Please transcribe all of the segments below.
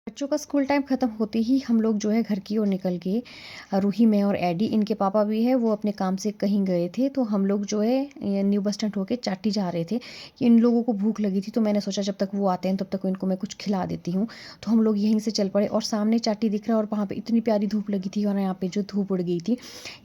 बच्चों का school time ख़त्म होते ही हम लोग जो है घर की ओर निकल गए। रूही, मैं और एडी, इनके पापा भी है, वो अपने काम से कहीं गए थे। तो हम लोग जो है ये न्यू बस स्टैंड होके चाटी जा रहे थे कि इन लोगों को भूख लगी थी। तो मैंने सोचा जब तक वो आते हैं तब तक इनको मैं कुछ खिला देती हूँ। तो हम लोग यहीं से चल पड़े और सामने चाटी दिख रहा है और वहाँ पे इतनी प्यारी धूप लगी थी और यहाँ पे जो धूप उड़ गई थी।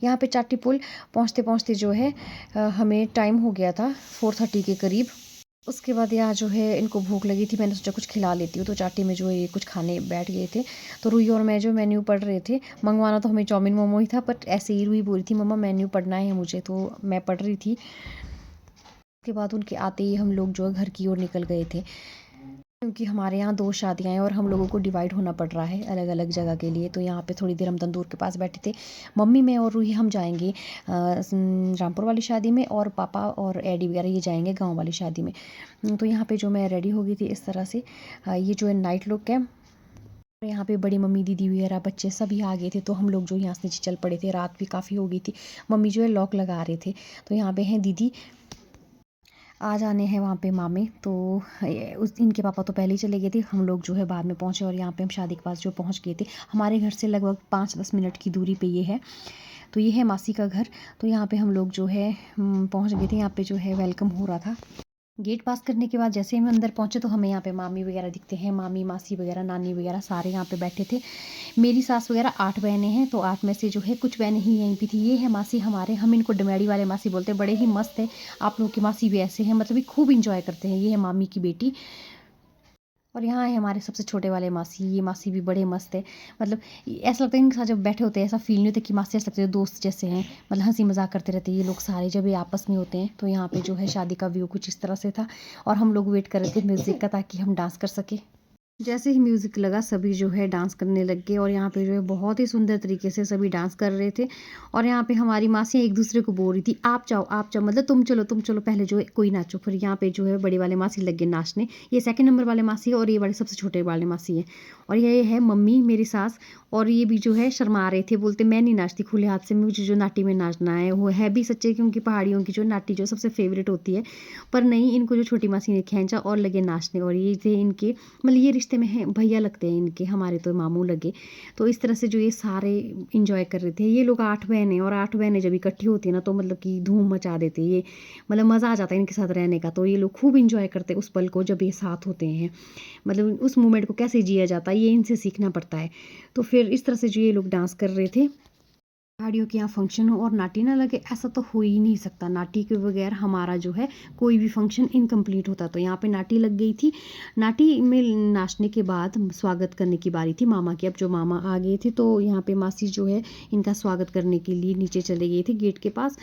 यहाँ पे चाटी पुल पहुँचते पहुँचते जो है हमें टाइम हो गया था 4:30 के करीब। उसके बाद यहाँ जो है इनको भूख लगी थी, मैंने सोचा कुछ खिला लेती हूँ। तो चाटी में जो है ये कुछ खाने बैठ गए थे। तो रूही और मैं जो मेन्यू पढ़ रहे थे, मंगवाना तो हमें चाउमीन मोमो ही था, बट ऐसे ही रूही बोल रही थी मम्मा मेन्यू पढ़ना है मुझे, तो मैं पढ़ रही थी। उसके बाद उनके आते ही हम लोग जो है घर की ओर निकल गए थे, क्योंकि हमारे यहाँ 2 शादियाँ हैं और हम लोगों को डिवाइड होना पड़ रहा है अलग अलग जगह के लिए। तो यहाँ पे थोड़ी देर हम तंदूर के पास बैठे थे। मम्मी, मैं और रूही हम जाएंगे रामपुर वाली शादी में, और पापा और एडी वगैरह ये जाएंगे गांव वाली शादी में। तो यहाँ पे जो मैं रेडी हो गई थी इस तरह से। ये जो है नाइट लुक है। यहाँ पे बड़ी मम्मी, दीदी वगैरह, बच्चे सभी आ गए थे। तो हम लोग जो यहाँ से नीचे चल पड़े थे, रात भी काफ़ी हो गई थी। मम्मी जो है लॉक लगा रहे थे। तो यहाँ पे हैं दीदी, आ जाने हैं वहाँ पे मामे। तो उस इनके पापा तो पहले ही चले गए थे, हम लोग जो है बाद में पहुँचे। और यहाँ पे हम शादी के पास जो पहुँच गए थे, हमारे घर से लगभग 5-10 मिनट की दूरी पे ये है। तो ये है मासी का घर। तो यहाँ पे हम लोग जो है पहुँच गए थे। यहाँ पे जो है वेलकम हो रहा था। गेट पास करने के बाद जैसे ही हम अंदर पहुँचे तो हमें यहाँ पे मामी वगैरह दिखते हैं, मामी, मासी वगैरह, नानी वगैरह सारे यहाँ पे बैठे थे। मेरी सास वगैरह 8 बहनें हैं, तो 8 में से जो है कुछ बहनें ही यहीं पे थी। ये है मासी हमारे, हम इनको डमेड़ी वाले मासी बोलते हैं, बड़े ही मस्त है। आप लोगों की मासी भी ऐसे हैं, मतलब ये खूब इंजॉय करते हैं। ये है मामी की बेटी। और यहाँ है हमारे सबसे छोटे वाले मासी, ये मासी भी बड़े मस्त है। मतलब ऐसा लगता है इनके साथ जब बैठे होते हैं, ऐसा फील नहीं होता कि मासी, ऐसा लगता है दोस्त जैसे हैं। मतलब हंसी मजाक करते रहते हैं ये लोग सारे जब ये आपस में होते हैं। तो यहाँ पे जो है शादी का व्यू कुछ इस तरह से था। और हम लोग वेट कर रहे थे म्यूज़िक का, ताकि हम डांस कर सके। जैसे ही म्यूज़िक लगा सभी जो है डांस करने लग गए। और यहाँ पे जो है बहुत ही सुंदर तरीके से सभी डांस कर रहे थे। और यहाँ पे हमारी मासियाँ एक दूसरे को बोल रही थी, आप जाओ आप जाओ, मतलब तुम चलो पहले जो है कोई नाचो। फिर यहाँ पे जो है बड़े वाले मासी लग गए नाचने। ये 2nd नंबर वाले मासी है और ये वाले सबसे छोटे वाले मासी है। और ये है मम्मी, मेरी सास। और ये भी जो है शर्मा रहे थे, बोलते मैं नहीं नाचती खुले हाथ से, मुझे जो नाटी में नाचना है। वो है भी सच्चे, क्योंकि पहाड़ियों की जो नाटी जो सबसे फेवरेट होती है। पर नहीं, इनको जो छोटी मासी ने खींचा और लगे नाचने। और ये थे इनके, मतलब ये रिश्ते में है भैया लगते हैं इनके, हमारे तो मामू लगे। तो इस तरह से जो ये सारे इंजॉय कर रहे थे। ये लोग 8 बहनें, और 8 बहनें जब इकट्ठी होती है ना, तो मतलब कि धूम मचा देते ये, मतलब मज़ा आ जाता है इनके साथ रहने का। तो ये लोग खूब इंजॉय करते हैं उस पल को जब ये साथ होते हैं। मतलब उस मोमेंट को कैसे जिया जाता है ये इनसे सीखना पड़ता है। तो फिर इस तरह से जो ये लोग डांस कर रहे थे। पहाड़ियों के यहाँ फंक्शन हो और नाटी ना लगे, ऐसा तो हो ही नहीं सकता। नाटी के बगैर हमारा जो है कोई भी फंक्शन इनकम्प्लीट होता। तो यहाँ पे नाटी लग गई थी। नाटी में नाचने के बाद स्वागत करने की बारी थी मामा की। अब जो मामा आ गए थे तो यहाँ पे मासी जो है इनका स्वागत करने के लिए नीचे चले गए थे गेट के पास।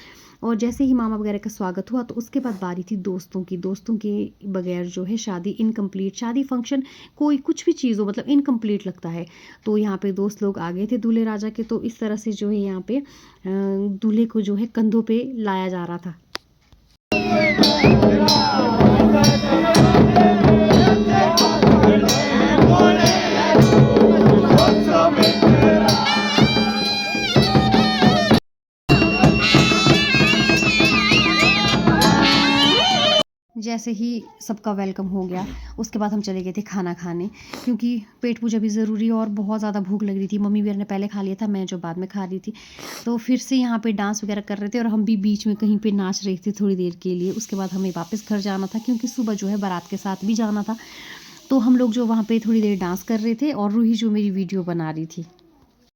और जैसे ही मामा वगैरह का स्वागत हुआ तो उसके बाद बारी थी दोस्तों की। दोस्तों के बगैर जो है शादी इनकम्प्लीट, शादी फंक्शन कोई कुछ भी चीज़ हो मतलब इनकम्प्लीट लगता है। तो यहाँ पे दोस्त लोग आ गए थे दूल्हे राजा के। तो इस तरह से जो है यहाँ पे दूल्हे को जो है कंधों पे लाया जा रहा था। जैसे ही सबका वेलकम हो गया उसके बाद हम चले गए थे खाना खाने, क्योंकि पेट पूजा भी ज़रूरी है और बहुत ज़्यादा भूख लग रही थी। मम्मी वगैरह ने पहले खा लिया था, मैं जो बाद में खा रही थी। तो फिर से यहाँ पे डांस वगैरह कर रहे थे और हम भी बीच में कहीं पे नाच रहे थे थोड़ी देर के लिए। उसके बाद हमें वापस घर जाना था, क्योंकि सुबह जो है बारात के साथ भी जाना था। तो हम लोग जो वहाँ पे थोड़ी देर डांस कर रहे थे और रूही जो मेरी वीडियो बना रही थी।